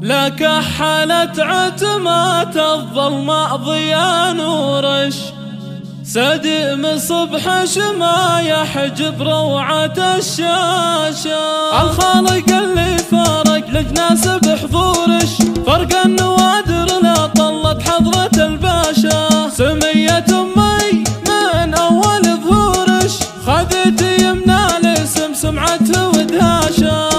لا كحلت عتمات الظلماء ضيا نورش، سديم صبح شما يحجب روعة الشاشة. الخالق اللي فارق لجناس بحضورش، فرق النوادر لا طلت حضرة الباشا. سمية أمي من أول ظهورش، خذت يمنى الاسم سمعته ودهاشة.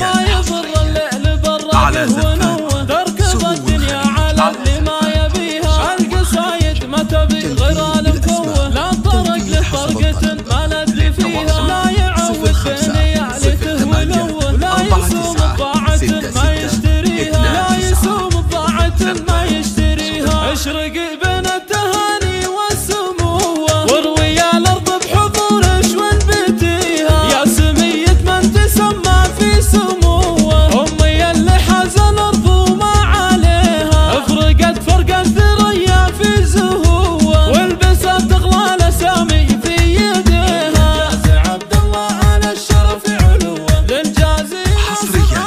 ما يضر الليل برا ونور، تركض الدنيا على اللي ما يبيها. القصايد ما تبي غير المكوه، لا طرق لفرقة ما ندري فيها. لا يعود الدنيا لتهوي لوه، لا يسوم بضاعة ما يشتريها. لا يسوم بضاعة ما يشتريها. اشرق بين التهاني والسموه، واروي الارض بحضورش وانبتيها. يا سمية من تسمى في سموه، امي اللي حاز الارض وما عليها. افرقت فرق الثريا في زهوه، والبست اغلى الاسامي في يديها. للجازي عبد الله على الشرف علوه، للجازي حصريا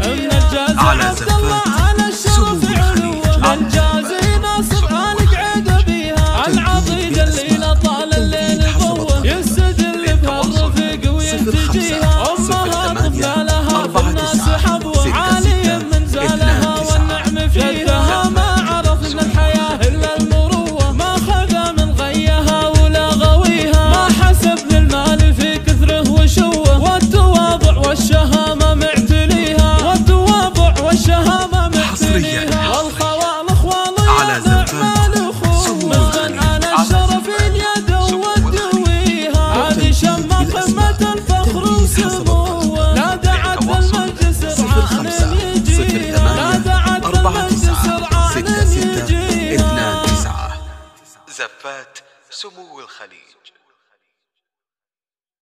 من الجازي عبد الله على الشرف علوه. للجازي ناصر على قعده بيها. العضيد اللي لا طال الليل ضوه، يستدل بهالرفيق وينتجيها. امها طفله لها في الناس حظوه، عالي من زالها والنعم فيها. ما عرف من الحياه الا المروه، ما خذ من غيها ولا غويها. ما حسب للمال في كثره وشوه، والتواضع والشهامه معتليها. والتواضع والشهامه معتليها. والخوالخ والله نعمال اخوه، مثلا على الشرف اليد ودويها. هذه شمه قمه الفخر وسموه، لا دعت بالمجلس رعان يجيها. لا دعت بالمجلس رعان يجيها. زفات سمو الخليج.